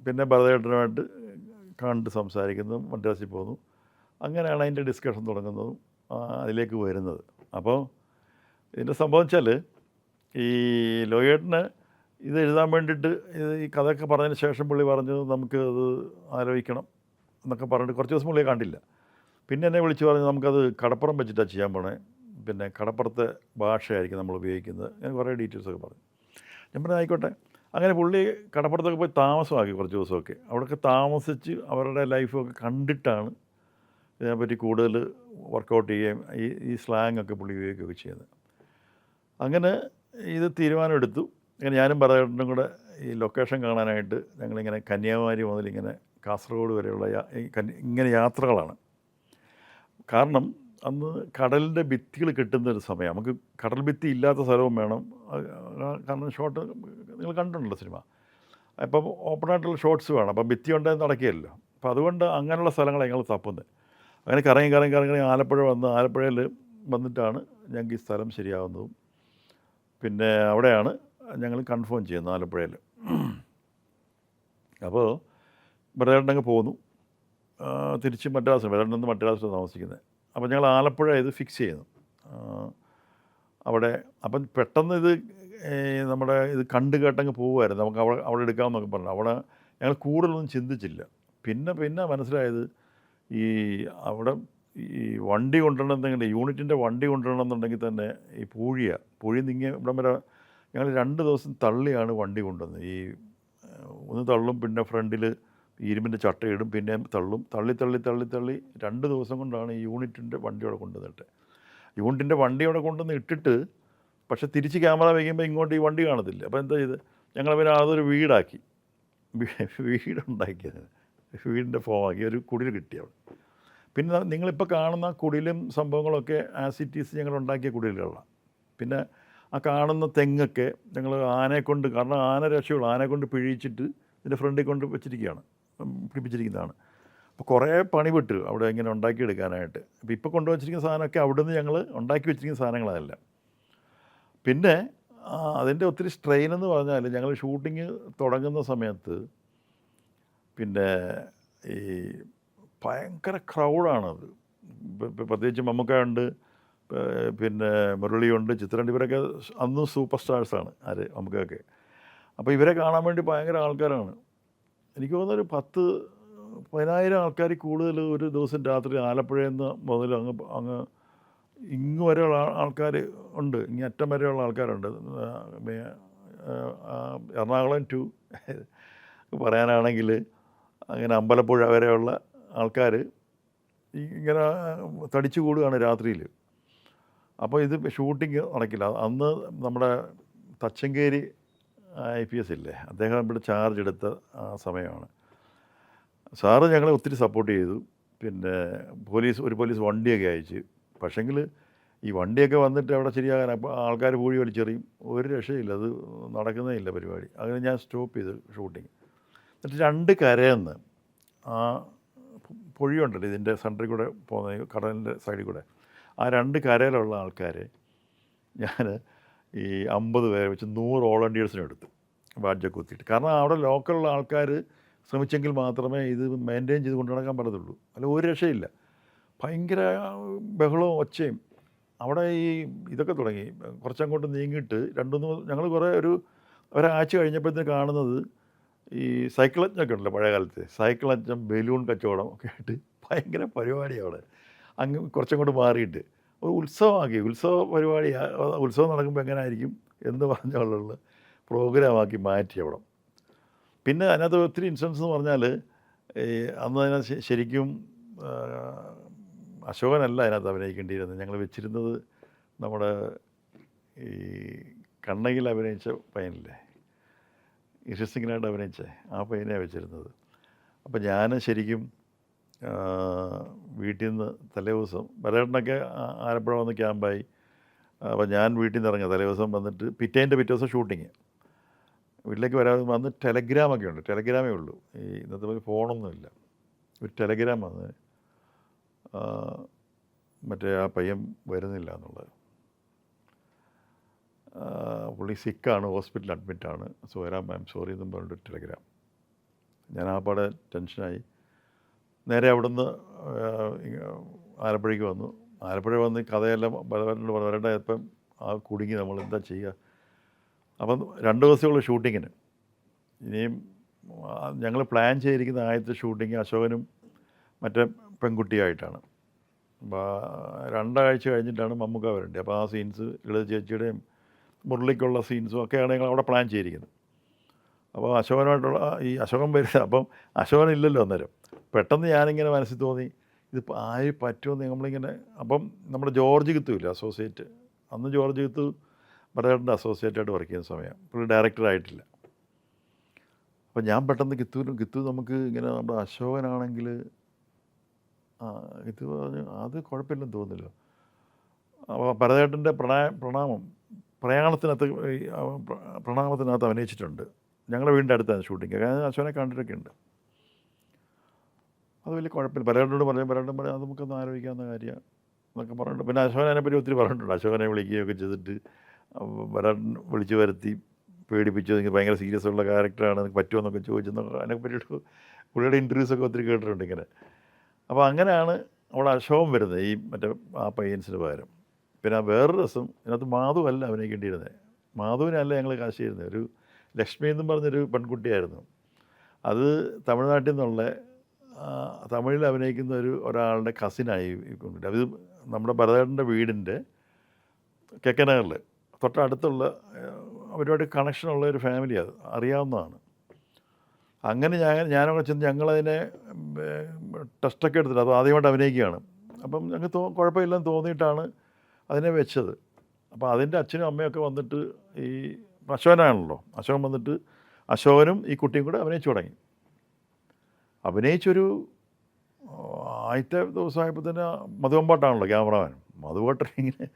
പിന്നെ ഭരതേട്ടനുമായിട്ട് കണ്ട് സംസാരിക്കുന്നു, മദ്രാസിൽ പോകുന്നു. അങ്ങനെയാണ് അതിൻ്റെ ഡിസ്കഷൻ തുടങ്ങുന്നതും അതിലേക്ക് വരുന്നത്. അപ്പോൾ ഇതിൻ്റെ സംഭവം വെച്ചാൽ, ഈ ലോഹിയേട്ടന് ഇത് എഴുതാൻ വേണ്ടിയിട്ട് ഈ കഥയൊക്കെ പറഞ്ഞതിന് ശേഷം പുള്ളി പറഞ്ഞു നമുക്ക് അത് ആലോചിക്കണം എന്നൊക്കെ പറഞ്ഞിട്ട് കുറച്ച് ദിവസം പുള്ളിയെ കണ്ടില്ല. പിന്നെ എന്നെ വിളിച്ച് പറഞ്ഞു നമുക്കത് കടപ്പുറം വെച്ചിട്ടാണ് ചെയ്യാൻ പോണേ, പിന്നെ കടപ്പുറത്തെ ഭാഷയായിരിക്കും നമ്മൾ ഉപയോഗിക്കുന്നത്. ഞാൻ കുറേ ഡീറ്റെയിൽസൊക്കെ പറഞ്ഞു. ഞാൻ പറഞ്ഞു ആയിക്കോട്ടെ. അങ്ങനെ പുള്ളി കടപ്പുറത്തൊക്കെ പോയി താമസമാക്കി കുറച്ച് ദിവസമൊക്കെ. അവിടെയൊക്കെ താമസിച്ച് അവരുടെ ലൈഫൊക്കെ കണ്ടിട്ടാണ് ഇതിനെപ്പറ്റി കൂടുതൽ വർക്കൗട്ട് ചെയ്യുകയും ഈ സ്ലാങ്ങൊക്കെ പുള്ളി ഉപയോഗിക്കുകയൊക്കെ ചെയ്യുന്നത്. അങ്ങനെ ഇത് തീരുമാനമെടുത്തു. അങ്ങനെ ഞാനും ഭരതേട്ടനും കൂടെ ഈ ലൊക്കേഷൻ കാണാനായിട്ട് ഞങ്ങളിങ്ങനെ കന്യാകുമാരി മുതൽ ഇങ്ങനെ കാസർഗോഡ് വരെയുള്ള ഇങ്ങനെ യാത്രകളാണ്. കാരണം അന്ന് കടലിൻ്റെ ഭിത്തികൾ കിട്ടുന്നൊരു സമയം, നമുക്ക് കടൽ ഭിത്തി ഇല്ലാത്ത സ്ഥലവും വേണം. കാരണം ഷോട്ട് നിങ്ങൾ കണ്ടിട്ടുണ്ടല്ലോ സിനിമ, അപ്പം ഓപ്പണായിട്ടുള്ള ഷോട്ട്സ് വേണം. അപ്പം ഭിത്തി ഉണ്ടെങ്കിൽ നടക്കുകയല്ലോ. അപ്പോൾ അതുകൊണ്ട് അങ്ങനെയുള്ള സ്ഥലങ്ങളെ ഞങ്ങൾ തപ്പുന്നത്. അങ്ങനെ കറങ്ങി ആലപ്പുഴ വന്ന്, ആലപ്പുഴയിൽ വന്നിട്ടാണ് ഞങ്ങൾക്ക് ഈ സ്ഥലം ശരിയാവുന്നതും. പിന്നെ അവിടെയാണ് ഞങ്ങൾ കൺഫേം ചെയ്യുന്നത്, ആലപ്പുഴയിൽ. അപ്പോൾ ഭരതേട്ടനങ്ങ് പോന്നു. തിരിച്ച് മദ്രാസ്, ഭരതേട്ടൻ മദ്രാസിൽ താമസിക്കുന്നത്. അപ്പോൾ ഞങ്ങൾ ആലപ്പുഴ ഇത് ഫിക്സ് ചെയ്യുന്നു അവിടെ. അപ്പം പെട്ടെന്ന് ഇത് നമ്മുടെ ഇത് കണ്ട് കേട്ടങ്ങ് പോകുമായിരുന്നു. നമുക്ക് അവിടെ എടുക്കാമെന്നൊക്കെ പറഞ്ഞു. അവിടെ ഞങ്ങൾ കൂടുതലൊന്നും ചിന്തിച്ചില്ല. പിന്നെ മനസ്സിലായത്, ഈ അവിടെ ഈ വണ്ടി കൊണ്ടുവരണമെന്നുണ്ടെങ്കിൽ, യൂണിറ്റിൻ്റെ വണ്ടി കൊണ്ടുവരണമെന്നുണ്ടെങ്കിൽ തന്നെ ഈ പൂഴി നിങ്ങ ഇവിടം വരെ ഞങ്ങൾ 2 ദിവസം തള്ളിയാണ് വണ്ടി കൊണ്ടുവന്നത്. ഈ ഒന്ന് തള്ളും, പിന്നെ ഫ്രണ്ടിൽ ഇരുമ്പിൻ്റെ ചട്ടയിടും, പിന്നെ തള്ളും, തള്ളി 2 ദിവസം കൊണ്ടാണ് ഈ യൂണിറ്റിൻ്റെ വണ്ടി അവിടെ കൊണ്ടുവന്നിട്ട്. യൂണിറ്റിൻ്റെ വണ്ടി അവിടെ കൊണ്ടുവന്ന് ഇട്ടിട്ട്, പക്ഷേ തിരിച്ച് ക്യാമറ വയ്ക്കുമ്പോൾ ഇങ്ങോട്ട് ഈ വണ്ടി കാണത്തില്ല. അപ്പോൾ എന്താ ചെയ്ത് ഞങ്ങൾ പിന്നെ അതൊരു വീടാക്കി, വീടുണ്ടാക്കിയത്, വീടിൻ്റെ ഫോമാക്കി ഒരു കുടിൽ കിട്ടി അവിടെ. പിന്നെ നിങ്ങളിപ്പോൾ കാണുന്ന കുടിലും സംഭവങ്ങളൊക്കെ ആസ് ഇറ്റ് ഈസ് ഞങ്ങൾ ഉണ്ടാക്കിയ കുടിലുകളാണ്. പിന്നെ ആ കാണുന്ന തെങ്ങൊക്കെ ഞങ്ങൾ ആനയെ കൊണ്ട്, കാരണം ആന രക്ഷയുള്ളൂ, ആനയെ കൊണ്ട് പിഴിച്ചിട്ട് ഇതിൻ്റെ ഫ്രണ്ടിൽ കൊണ്ട് വെച്ചിരിക്കുകയാണ്, പിടിപ്പിച്ചിരിക്കുന്നതാണ്. അപ്പോൾ കുറേ പണിപെട്ട് അവിടെ ഇങ്ങനെ ഉണ്ടാക്കിയെടുക്കാനായിട്ട്. അപ്പോൾ ഇപ്പോൾ കൊണ്ടുവച്ചിരിക്കുന്ന സാധനമൊക്കെ അവിടുന്ന് ഞങ്ങൾ ഉണ്ടാക്കി വെച്ചിരിക്കുന്ന സാധനങ്ങളല്ല. പിന്നെ അതിൻ്റെ ഒത്തിരി സ്ട്രെയിൻ എന്ന് പറഞ്ഞാൽ ഞങ്ങൾ ഷൂട്ടിങ് തുടങ്ങുന്ന സമയത്ത് പിന്നെ ഈ ഭയങ്കര ക്രൗഡാണത്. പ്രത്യേകിച്ച് മമ്മൂക്കയുണ്ട്, പിന്നെ മുരളിയുണ്ട്, ചിത്രണ്ട്, ഇവരൊക്കെ അന്നും സൂപ്പർ സ്റ്റാർസാണ് ആര്, മമ്മൂക്കയൊക്കെ. അപ്പോൾ ഇവരെ കാണാൻ വേണ്ടി ഭയങ്കര ആൾക്കാരാണ്. എനിക്ക് തോന്നുന്നൊരു 10,000 ആൾക്കാർ കൂടുതൽ ഒരു ദിവസം രാത്രി ആലപ്പുഴയിൽ നിന്ന് മുതൽ അങ്ങ് ഇങ്ങ് വരെയുള്ള ആൾക്കാർ ഉണ്ട്, ഇങ്ങ് അറ്റം വരെയുള്ള ആൾക്കാരുണ്ട്. എറണാകുളം ടു പറയാനാണെങ്കിൽ അങ്ങനെ അമ്പലപ്പുഴ വരെയുള്ള ആൾക്കാർ ഇങ്ങനെ തടിച്ചു കൂടുകയാണ് രാത്രിയിൽ. അപ്പോൾ ഇത് ഷൂട്ടിങ് നടക്കില്ല. അന്ന് നമ്മുടെ തച്ചങ്കേരി IPS ഇല്ലേ, അദ്ദേഹം ഇവിടെ ചാർജ് എടുത്ത സമയമാണ്. സാറ് ഞങ്ങളെ ഒത്തിരി സപ്പോർട്ട് ചെയ്തു. പിന്നെ ഒരു പോലീസ് വണ്ടിയൊക്കെ അയച്ച്. പക്ഷേങ്കിൽ ഈ വണ്ടിയൊക്കെ വന്നിട്ട് അവിടെ ശരിയാകാൻ അപ്പോൾ ആൾക്കാർ പൂഴി വലിച്ചെറിയും, ഒരു രക്ഷയില്ല, അത് നടക്കുന്നേ ഇല്ല പരിപാടി. അങ്ങനെ ഞാൻ സ്റ്റോപ്പ് ചെയ്തു ഷൂട്ടിങ്. എന്നിട്ട് 2 കരയെന്ന് ആ പൊഴിയുണ്ടല്ലോ ഇതിൻ്റെ സെൻറ്ററിൽ കൂടെ പോകുന്ന കടലിൻ്റെ സൈഡിൽ കൂടെ, ആ 2 കരയിലുള്ള ആൾക്കാരെ ഞാൻ ഈ 50 പേരെ വെച്ച് 100 വോളണ്ടിയേഴ്സിനെ എടുത്തു ബാഡ്ജൊക്കെ കുത്തിയിട്ട്. കാരണം അവിടെ ലോക്കലുള്ള ആൾക്കാർ ശ്രമിച്ചെങ്കിൽ മാത്രമേ ഇത് മെയിൻറ്റെയിൻ ചെയ്ത് കൊണ്ടു നടക്കാൻ പറ്റത്തുള്ളൂ, അല്ല ഒരു രക്ഷയില്ല. ഭയങ്കര ബഹളവും ഒച്ചയും. അവിടെ ഈ ഇതൊക്കെ തുടങ്ങി, കുറച്ചങ്ങോട്ട് നീങ്ങിയിട്ട് ഞങ്ങൾ കുറേ ഒരാഴ്ച കഴിഞ്ഞപ്പോഴത്തേക്ക് കാണുന്നത് ഈ സൈക്കിളജ്ഞൊക്കെ ഉണ്ടല്ലോ പഴയ കാലത്ത്, സൈക്കിളജ്ഞം, ബലൂൺ കച്ചവടം ഒക്കെ ആയിട്ട് ഭയങ്കര പരിപാടിയാണ് അവിടെ. അങ്ങ് കുറച്ചങ്ങോട്ട് മാറിയിട്ട് ഒരു ഉത്സവമാക്കി, ഉത്സവ പരിപാടി. ഉത്സവം നടക്കുമ്പോൾ എങ്ങനെ ആയിരിക്കും എന്ന് പറഞ്ഞുള്ള പ്രോഗ്രാമാക്കി മാറ്റി അവിടെ. പിന്നെ അതിനകത്ത് ഒത്തിരി ഇൻസിഡൻസ് എന്ന് പറഞ്ഞാൽ അന്ന് അതിനകത്ത് ശരിക്കും അശോകനല്ല അതിനകത്ത് അഭിനയിക്കേണ്ടിയിരുന്നത്. ഞങ്ങൾ വെച്ചിരുന്നത് നമ്മുടെ ഈ കണ്ണകിൽ അഭിനയിച്ച പയ്യനില്ലേ, ഇൻട്രസ്റ്റിങ്ങിനായിട്ട് അഭിനയിച്ചേ, ആ പയ്യനെയാണ് വെച്ചിരുന്നത്. അപ്പോൾ ഞാൻ ശരിക്കും വീട്ടിൽ നിന്ന് തലേ ദിവസം വരേട്ടനൊക്കെ ആലപ്പുഴ വന്ന് ക്യാമ്പായി. അപ്പോൾ ഞാൻ വീട്ടിൽ നിന്ന് ഇറങ്ങുക തലേ ദിവസം വന്നിട്ട് പിറ്റേ ദിവസം ഷൂട്ടിങ്. വീട്ടിലേക്ക് വന്ന് ടെലഗ്രാമൊക്കെ ഉണ്ട്, ടെലഗ്രാമേ ഉള്ളൂ, ഈ ഇന്നത്തെ പോലെ ഫോണൊന്നുമില്ല. ഒരു ടെലഗ്രാം വന്ന് മറ്റേ ആ പയ്യൻ വരുന്നില്ല എന്നുള്ളത്, പുള്ളി സിക്കാണ്, ഹോസ്പിറ്റലിൽ അഡ്മിറ്റാണ്, സോ വരാൻ മാം സോറി എന്നും പറഞ്ഞിട്ട് ടെലഗ്രാം. ഞാൻ ആ പാടെ ടെൻഷനായി. നേരെ അവിടുന്ന് ആലപ്പുഴയ്ക്ക് വന്നു. ആലപ്പുഴ വന്ന് കഥയെല്ലാം വരേണ്ട ഇപ്പം ആ കുടുങ്ങി, നമ്മൾ എന്താ ചെയ്യുക. അപ്പം 2 ദിവസമുള്ള ഷൂട്ടിങ്ങിന്. ഇനിയും ഞങ്ങൾ പ്ലാൻ ചെയ്തിരിക്കുന്ന ആദ്യത്തെ ഷൂട്ടിങ് അശോകനും മറ്റേ പെൺകുട്ടിയായിട്ടാണ്. അപ്പോൾ 2 ആഴ്ച കഴിഞ്ഞിട്ടാണ് മമ്മൂക്ക വരേണ്ടത്. അപ്പോൾ ആ സീൻസ് ഇളയ ചേച്ചിയുടെയും മുരളിക്കുള്ള സീൻസും ഒക്കെയാണ് ഞങ്ങൾ അവിടെ പ്ലാൻ ചെയ്തിരിക്കുന്നത്. അപ്പോൾ അശോകനുമായിട്ടുള്ള ഈ അശോകൻ വരുന്നത്, അപ്പം അശോകനില്ലല്ലോ അന്നേരം. പെട്ടെന്ന് ഞാനിങ്ങനെ മനസ്സിൽ തോന്നി ഇതിപ്പോൾ ആര് പറ്റുമെന്ന് നമ്മളിങ്ങനെ. അപ്പം നമ്മുടെ ജോർജ് ഗിത്തുവില്ല അസോസിയേറ്റ്, അന്ന് ജോർജ് ഗിത്തു ഭരതേട്ടൻ്റെ അസോസിയേറ്റായിട്ട് വർക്ക് ചെയ്യുന്ന സമയം, പുള്ളി ഡയറക്ടറായിട്ടില്ല. അപ്പം ഞാൻ പെട്ടെന്ന് ഗിത്തു നമുക്ക് ഇങ്ങനെ നമ്മുടെ അശോകനാണെങ്കിൽ ഗിത്തു പറഞ്ഞു അത് കുഴപ്പമില്ലെന്ന് തോന്നുന്നില്ല. അപ്പോൾ ഭരതേട്ടൻ്റെ പ്രണാമത്തിനകത്ത് അഭിനയിച്ചിട്ടുണ്ട്. ഞങ്ങളുടെ വീടിൻ്റെ അടുത്താണ് ഷൂട്ടിങ്. അശോകനെ കണ്ടിട്ടൊക്കെ ഉണ്ട്. അത് വലിയ കുഴപ്പമില്ല. ഭരതേട്ടനോട് ഭരതേട്ടൻ അത് നമുക്കൊന്ന് ആലോചിക്കാവുന്ന കാര്യമാണ് എന്നൊക്കെ പറഞ്ഞിട്ടുണ്ട്. പിന്നെ അശോകനെ അതിനെപ്പറ്റി ഒത്തിരി പറഞ്ഞിട്ടുണ്ട്. അശോകനെ വിളിക്കുകയൊക്കെ ചെയ്തിട്ട് ഭരതൻ വിളിച്ചു വരുത്തി പേടിപ്പിച്ചു, എനിക്ക് ഭയങ്കര സീരിയസ് ഉള്ള ക്യാരക്ടറാണ്, എനിക്ക് പറ്റുമോ എന്നൊക്കെ ചോദിച്ചെന്നൊക്കെ അതിനെ പറ്റിയിട്ട് പുള്ളിയുടെ ഇൻ്റർവ്യൂസൊക്കെ ഒത്തിരി കേട്ടിട്ടുണ്ട് ഇങ്ങനെ. അപ്പോൾ അങ്ങനെയാണ് അവിടെ അശോകൻ വരുന്നത്, ഈ മറ്റേ ആ പയ്യൻസിന് പകരം. പിന്നെ വേറൊരു രസം, ഇതിനകത്ത് മാധു അല്ല അഭിനയിക്കേണ്ടിയിരുന്നത്. മാധുവിനല്ല ഞങ്ങൾ കാശ് ചെയ്യുന്നത്, ഒരു ലക്ഷ്മി എന്നും പറഞ്ഞൊരു പെൺകുട്ടിയായിരുന്നു. അത് തമിഴ്നാട്ടിൽ നിന്നുള്ള തമിഴിൽ അഭിനയിക്കുന്ന ഒരാളുടെ കസിനായി ഈ പെൺകുട്ടി. അത് നമ്മുടെ ഭരതേട്ടൻ്റെ വീടിൻ്റെ കെക്കനഗറിൽ തൊട്ടടുത്തുള്ള അവരുമായിട്ട് കണക്ഷനുള്ള ഒരു ഫാമിലി, അത് അറിയാവുന്നതാണ്. അങ്ങനെ ഞാനവിടെ ചെന്ന് ഞങ്ങളതിനെ ടെസ്റ്റൊക്കെ എടുത്തിട്ട് അത് ആദ്യമായിട്ട് അഭിനയിക്കുകയാണ്. അപ്പം ഞങ്ങൾക്ക് കുഴപ്പമില്ലെന്ന് തോന്നിയിട്ടാണ് അതിനെ വെച്ചത്. അപ്പോൾ അതിൻ്റെ അച്ഛനും അമ്മയൊക്കെ വന്നിട്ട് ഈ അശോകനാണല്ലോ, അശോകൻ വന്നിട്ട് അശോകനും ഈ കുട്ടിയും കൂടെ അഭിനയിച്ചു തുടങ്ങി. അഭിനയിച്ചൊരു ആദ്യത്തെ ദിവസമായപ്പോൾ തന്നെ മധുവമ്പാട്ടാണല്ലോ ക്യാമറമാൻ. മധുവട്ടൻ ഇങ്ങനെ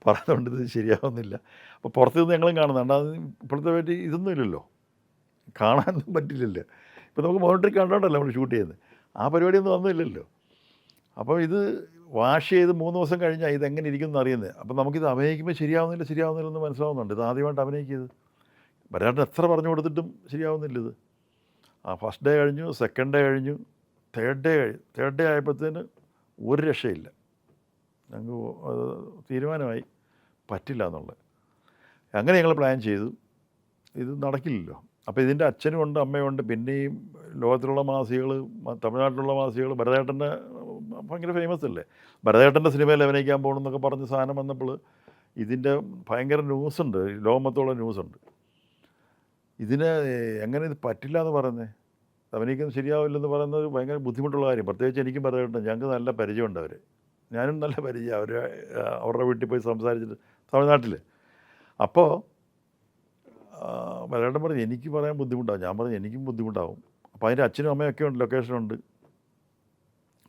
പറയുന്നതുകൊണ്ട് ഇത് ശരിയാവുന്നില്ല. അപ്പോൾ പുറത്തു നിന്ന് ഞങ്ങളും കാണുന്നുണ്ട്. അത് ഇപ്പോഴത്തെ പറ്റി ഇതൊന്നും ഇല്ലല്ലോ, കാണാനൊന്നും പറ്റില്ലല്ലോ. ഇപ്പോൾ നമുക്ക് മോണിറ്ററിൽ കണ്ടോണ്ടല്ലോ നമ്മൾ ഷൂട്ട് ചെയ്യുന്നത്. ആ പരിപാടിയൊന്നും വന്നില്ലല്ലോ. അപ്പോൾ ഇത് വാഷ് ചെയ്ത് 3 ദിവസം കഴിഞ്ഞാൽ ഇതെങ്ങനെ ഇരിക്കുമെന്ന് അറിയുന്നത്. അപ്പോൾ നമുക്കിത് അഭിനയിക്കുമ്പോൾ ശരിയാവുന്നില്ലെന്ന് മനസ്സിലാവുന്നുണ്ട്. ഇത് ആദ്യമായിട്ട് അഭിനയിക്കുന്നത്. വരാണ്ട് എത്ര പറഞ്ഞു കൊടുത്തിട്ടും ശരിയാവുന്നില്ല ഇത്. ആ ഫസ്റ്റ് ഡേ കഴിഞ്ഞു, സെക്കൻഡ് ഡേ കഴിഞ്ഞു, തേർഡ് ഡേ ആയപ്പോഴത്തേന് ഒരു രക്ഷയില്ല. ഞങ്ങൾക്ക് അത് തീരുമാനമായി പറ്റില്ല എന്നുള്ളത്. അങ്ങനെ ഞങ്ങൾ പ്ലാൻ ചെയ്തു. ഇത് നടക്കില്ലല്ലോ. അപ്പോൾ ഇതിൻ്റെ അച്ഛനുമുണ്ട്, അമ്മയുണ്ട്, പിന്നെയും ലോകത്തിലുള്ള മാസികകൾ, തമിഴ്നാട്ടിലുള്ള മാസികകൾ, ഭരതേട്ടൻ്റെ ഭയങ്കര ഫേമസ് അല്ലേ, ഭരതേട്ടൻ്റെ സിനിമയിൽ അഭിനയിക്കാൻ പോകണമെന്നൊക്കെ പറഞ്ഞ സാധനം വന്നപ്പോൾ ഇതിൻ്റെ ഭയങ്കര ന്യൂസുണ്ട്, ലോകം മൊത്തമുള്ള ന്യൂസുണ്ട്. ഇതിന് എങ്ങനെ ഇത് പറ്റില്ല എന്ന് പറയുന്നത്, അഭിനയിക്കുന്നത് ശരിയാവില്ലെന്ന് പറയുന്നത് ഭയങ്കര ബുദ്ധിമുട്ടുള്ള കാര്യം. പ്രത്യേകിച്ച് എനിക്കും ഭരതേട്ടൻ, ഞങ്ങൾക്ക് നല്ല പരിചയമുണ്ട് അവർ, ഞാനും നല്ല പരിചയം അവരുടെ വീട്ടിൽ പോയി സംസാരിച്ചിട്ട് തമിഴ്നാട്ടിൽ. അപ്പോൾ ഭരതേട്ടൻ പറഞ്ഞു എനിക്ക് പറയാൻ ബുദ്ധിമുട്ടാകും. ഞാൻ പറഞ്ഞു എനിക്കും ബുദ്ധിമുട്ടാകും. അപ്പോൾ അതിൻ്റെ അച്ഛനും അമ്മയൊക്കെ ഉണ്ട്, ലൊക്കേഷനുണ്ട്.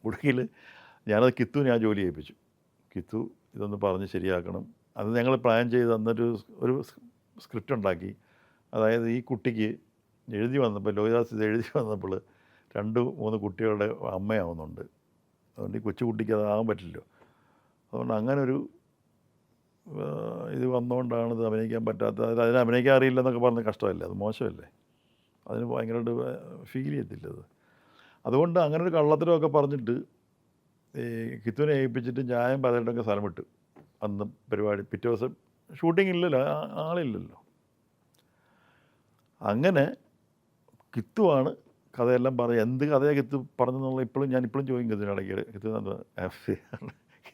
ഒടുക്കിൽ ഞാനത് ഞാൻ ജോലി ചെയ്യിപ്പിച്ചു. കിത്തു ഇതൊന്ന് പറഞ്ഞ് ശരിയാക്കണം. അത് ഞങ്ങൾ പ്ലാൻ ചെയ്ത് ഒരു സ്ക്രിപ്റ്റ് ഉണ്ടാക്കി. അതായത് ഈ കുട്ടിക്ക് എഴുതി വന്നപ്പോൾ, ലോഹിദാസ് ഇത് എഴുതി വന്നപ്പോൾ 2-3 കുട്ടികളുടെ അമ്മയാവുന്നുണ്ട്. അതുകൊണ്ട് ഈ കൊച്ചുകുട്ടിക്ക് അതാകാൻ പറ്റില്ലല്ലോ. അതുകൊണ്ട് അങ്ങനൊരു ഇത് വന്നുകൊണ്ടാണ് ഇത് അഭിനയിക്കാൻ പറ്റാത്തത്. അതിന് അഭിനയിക്കാൻ അറിയില്ലെന്നൊക്കെ പറഞ്ഞ് കഷ്ടമല്ലേ, അത് മോശമല്ലേ, അതിന് ഭയങ്കരമായിട്ട് ഫീൽ ചെയ്യത്തില്ല അത്. അതുകൊണ്ട് അങ്ങനെ ഒരു കള്ളത്തരമൊക്കെ പറഞ്ഞിട്ട് ഈ കിത്തുവിനെ ഏൽപ്പിച്ചിട്ട് ഞാനും ഭരതേട്ടനൊക്കെ സ്ഥലം വിട്ടു. അന്ന് പരിപാടി പിറ്റേ ദിവസം ഷൂട്ടിംഗ് ഇല്ലല്ലോ, ആളില്ലല്ലോ. അങ്ങനെ കിത്തുവാണ് കഥയെല്ലാം പറഞ്ഞ്. എന്ത് കഥയാണ് കിത്തു പറഞ്ഞെന്നുള്ള ഞാനിപ്പോഴും ചോദിക്കും കിത്തുവിനോടൊക്കെ.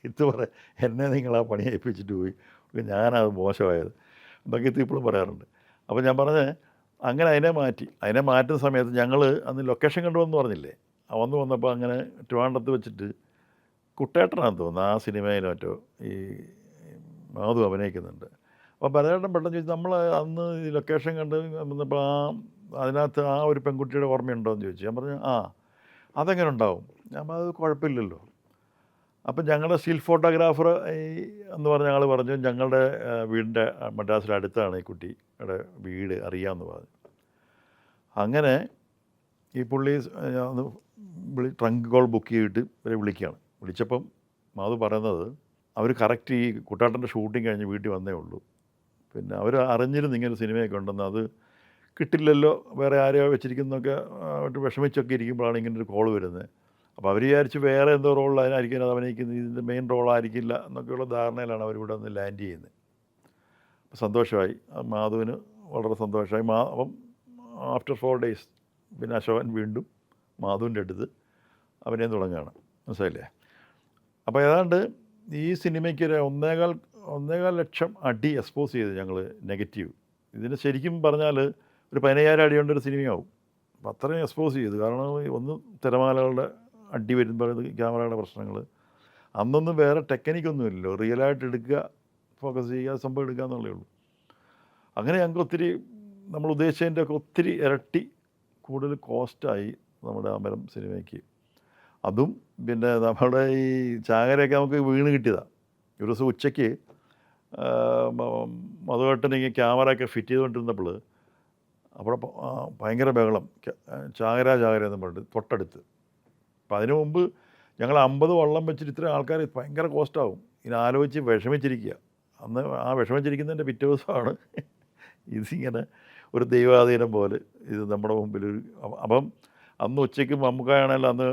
കിത്തു പറയാം എന്നെ നിങ്ങൾ ആ പണി ഏൽപ്പിച്ചിട്ട് പോയി, ഞാനത് മോശമായത് എന്നൊക്കെ കിത്തു ഇപ്പോഴും പറയാറുണ്ട്. അപ്പോൾ ഞാൻ പറഞ്ഞത് അങ്ങനെ അതിനെ മാറ്റുന്ന സമയത്ത് ഞങ്ങൾ അന്ന് ലൊക്കേഷൻ കണ്ടുവന്ന് പറഞ്ഞില്ലേ, വന്നപ്പോൾ അങ്ങനെ ട്രിവാൻഡ്രത്ത് വെച്ചിട്ട് കുട്ടേട്ടനാണെന്ന് തോന്നുന്നു ആ സിനിമയിൽ മറ്റോ ഈ മാധു അഭിനയിക്കുന്നുണ്ട്. അപ്പോൾ ഭരതേട്ടൻ പെട്ടെന്ന് ചോദിച്ചു, നമ്മൾ അന്ന് ഈ ലൊക്കേഷൻ കണ്ട് വന്നപ്പോൾ അതിനകത്ത് ആ ഒരു പെൺകുട്ടിയുടെ ഓർമ്മയുണ്ടോ എന്ന് ചോദിച്ചു. ഞാൻ പറഞ്ഞു അതെങ്ങനെ ഉണ്ടാവും. ഞാൻ അത് കുഴപ്പമില്ലല്ലോ. അപ്പം ഞങ്ങളുടെ സ്റ്റിൽ ഫോട്ടോഗ്രാഫർ എന്ന് പറഞ്ഞ ആൾ പറഞ്ഞു ഞങ്ങളുടെ വീടിൻ്റെ മദ്രാസിൽ അടുത്താണ് ഈ കുട്ടിയുടെ വീട് അറിയാമെന്ന് പറഞ്ഞു. അങ്ങനെ ഈ പുള്ളി ട്രങ്ക് കോൾ ബുക്ക് ചെയ്തിട്ട് ഇവരെ വിളിച്ചപ്പം മാധു പറയുന്നത് അവർ കറക്റ്റ് ഈ കുട്ടാട്ടൻ്റെ ഷൂട്ടിങ് കഴിഞ്ഞ് വീട്ടിൽ വന്നേ ഉള്ളൂ. പിന്നെ അവർ അറിഞ്ഞിരുന്നു ഇങ്ങനെ സിനിമയൊക്കെ ഉണ്ടെന്ന്, അത് കിട്ടില്ലല്ലോ, വേറെ ആരെയോ വെച്ചിരിക്കുന്നതൊക്കെ വിഷമിച്ചൊക്കെ ഇരിക്കുമ്പോഴാണ് ഇങ്ങനൊരു കോൾ വരുന്നത്. അപ്പോൾ അവർ വിചാരിച്ച് വേറെ എന്തോ റോളിലായിരിക്കും അത് അഭിനയിക്കുന്നത്, ഇതിൻ്റെ മെയിൻ റോളായിരിക്കില്ല എന്നൊക്കെയുള്ള ധാരണയിലാണ് അവരിവിടെ ഒന്ന് ലാൻഡ് ചെയ്യുന്നത്. അപ്പോൾ സന്തോഷമായി, മാധുവിന് വളരെ സന്തോഷമായി. അപ്പം ആഫ്റ്റർ 4 days പിന്നെ അശോകൻ വീണ്ടും മാധുവിൻ്റെ അടുത്ത് അഭിനയം തുടങ്ങുകയാണ്, മനസ്സിലായില്ലേ. അപ്പോൾ ഏതാണ്ട് ഈ സിനിമയ്ക്ക് ഒരു 1.25 ലക്ഷം അടി എക്സ്പോസ് ചെയ്ത് ഞങ്ങൾ നെഗറ്റീവ്. ഇതിന് ശരിക്കും പറഞ്ഞാൽ ഒരു 15,000 അടി കൊണ്ടൊരു സിനിമയാവും. അപ്പം അത്രയും എക്സ്പോസ് ചെയ്തു. കാരണം ഒന്ന് തിരമാലകളുടെ അടി വരുമ്പോൾ ക്യാമറയുടെ പ്രശ്നങ്ങൾ, അന്നൊന്നും വേറെ ടെക്നിക്കൊന്നും ഇല്ലല്ലോ, റിയലായിട്ട് എടുക്കുക, ഫോക്കസ് ചെയ്യുക, സംഭവം എടുക്കുക എന്നുള്ളേ ഉള്ളൂ. അങ്ങനെ ഞങ്ങൾക്ക് ഒത്തിരി നമ്മൾ ഉദ്ദേശിച്ചതിൻ്റെ ഒക്കെ ഒത്തിരി ഇരട്ടി കൂടുതൽ കോസ്റ്റായി നമ്മുടെ അമരം സിനിമയ്ക്ക്. അതും പിന്നെ നമ്മുടെ ഈ ചാകരയൊക്കെ നമുക്ക് വീണ് കിട്ടിയതാണ്. ഒരു ദിവസം ഉച്ചയ്ക്ക് മധുവേട്ടനെങ്കിൽ ക്യാമറയൊക്കെ ഫിറ്റ് ചെയ്തുകൊണ്ടിരുന്നപ്പോൾ അവിടെ ഭയങ്കര ബഹളം, ചാകര എന്ന് പറഞ്ഞിട്ട് തൊട്ടടുത്ത്. അപ്പം അതിനു മുമ്പ് ഞങ്ങൾ 50 വള്ളം വെച്ചിട്ട് ഇത്രയും ആൾക്കാർ ഭയങ്കര കോസ്റ്റാവും. ഇനി ആലോചിച്ച് വിഷമിച്ചിരിക്കുക. അന്ന് ആ വിഷമിച്ചിരിക്കുന്നതിൻ്റെ പിറ്റേ ദിവസമാണ് ഇതിങ്ങനെ ഒരു ദൈവാധീനം പോലെ ഇത് നമ്മുടെ മുമ്പിൽ. അപ്പം അന്ന് ഉച്ചയ്ക്ക് മമ്മൂക്കായാണെങ്കിൽ അന്ന്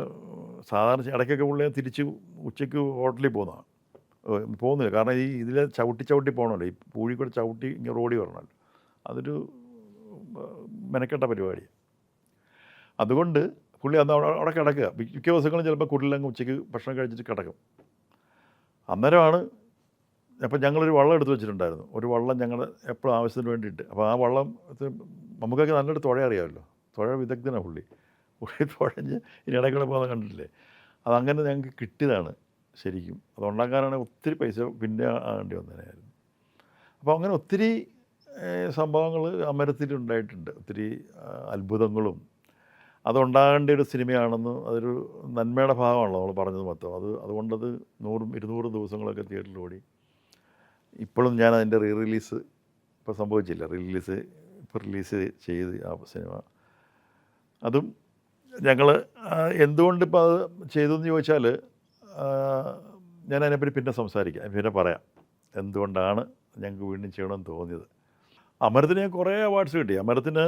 സാധാരണ ഇടയ്ക്കൊക്കെ പുള്ളിയെ തിരിച്ച് ഉച്ചയ്ക്ക് ഹോട്ടലിൽ പോകുന്നില്ല. കാരണം ഇതിലെ ചവിട്ടി പോകണമല്ലോ, ഈ പൂഴിക്കൂടെ ചവിട്ടി ഇങ്ങനെ റോഡിൽ വരണമല്ലോ, അതൊരു മെനക്കെട്ട പരിപാടി. അതുകൊണ്ട് പുള്ളി അന്ന് അവിടെ കിടക്കുക. മിക്ക ദിവസങ്ങളും ചിലപ്പോൾ കുടിലങ്ങ് ഉച്ചയ്ക്ക് ഭക്ഷണം കഴിച്ചിട്ട് കിടക്കും. അന്നേരമാണ് അപ്പം ഞങ്ങളൊരു വള്ളം എടുത്ത് വെച്ചിട്ടുണ്ടായിരുന്നു. ഒരു വള്ളം ഞങ്ങൾ എപ്പോഴും ആവശ്യത്തിന് വേണ്ടിയിട്ട്. അപ്പോൾ ആ വള്ളം നമുക്കൊക്കെ നല്ലൊരു തുഴ അറിയാമല്ലോ, തുഴ വിദഗ്ധനാണ് പുള്ളി തുഴഞ്ഞ് ഇനി ഇടയ്ക്കൂടെ പോകുന്നത് കണ്ടിട്ടില്ലേ. അതങ്ങനെ ഞങ്ങൾക്ക് കിട്ടിയതാണ് ശരിക്കും. അതുണ്ടാക്കാനാണ് ഒത്തിരി പൈസ പിന്നെ ആകേണ്ടി വന്നതിനായിരുന്നു. അപ്പോൾ അങ്ങനെ ഒത്തിരി സംഭവങ്ങൾ അമരത്തിലുണ്ടായിട്ടുണ്ട്, ഒത്തിരി അത്ഭുതങ്ങളും. അതുണ്ടാകേണ്ട ഒരു സിനിമയാണെന്ന്, അതൊരു നന്മയുടെ ഭാഗമാണല്ലോ നമ്മൾ പറഞ്ഞത് മൊത്തം. അതുകൊണ്ടത് 100-200 ദിവസങ്ങളൊക്കെ തിയേറ്ററിൽ ഓടി. ഇപ്പോഴും ഞാൻ അതിൻ്റെ റിലീസ് ഇപ്പോൾ സംഭവിച്ചില്ല. ഇപ്പോൾ റിലീസ് ചെയ്ത് ആ സിനിമ. അതും ഞങ്ങൾ എന്തുകൊണ്ടിപ്പോൾ അത് ചെയ്തതെന്ന് ചോദിച്ചാൽ ഞാൻ അതിനെപ്പറ്റി പിന്നെ സംസാരിക്കാം, പിന്നെ പറയാം എന്തുകൊണ്ടാണ് ഞങ്ങൾക്ക് വീണ്ടും ചെയ്യണമെന്ന് തോന്നിയത്. അമരത്തിന് കുറേ അവാർഡ്സ് കിട്ടി. അമരത്തിന്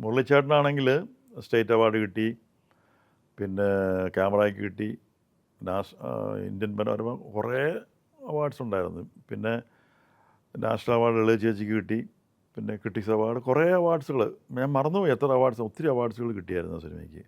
മുരളിച്ചേട്ടനാണെങ്കിൽ സ്റ്റേറ്റ് അവാർഡ് കിട്ടി, പിന്നെ ക്യാമറയ്ക്ക് കിട്ടി, ഇന്ത്യൻ മനോരമ കുറേ അവാർഡ്സ് ഉണ്ടായിരുന്നു. പിന്നെ നാഷണൽ അവാർഡ് ലളിത ചേച്ചിക്ക് കിട്ടി, പിന്നെ ക്രിട്ടിക്സ് അവാർഡ്, കുറേ അവാർഡ്സുകൾ ഞാൻ മറന്നുപോയി എത്ര അവാർഡ്സ്, ഒത്തിരി അവാർഡ്സുകൾ കിട്ടിയായിരുന്നു ആ സിനിമയ്ക്ക്.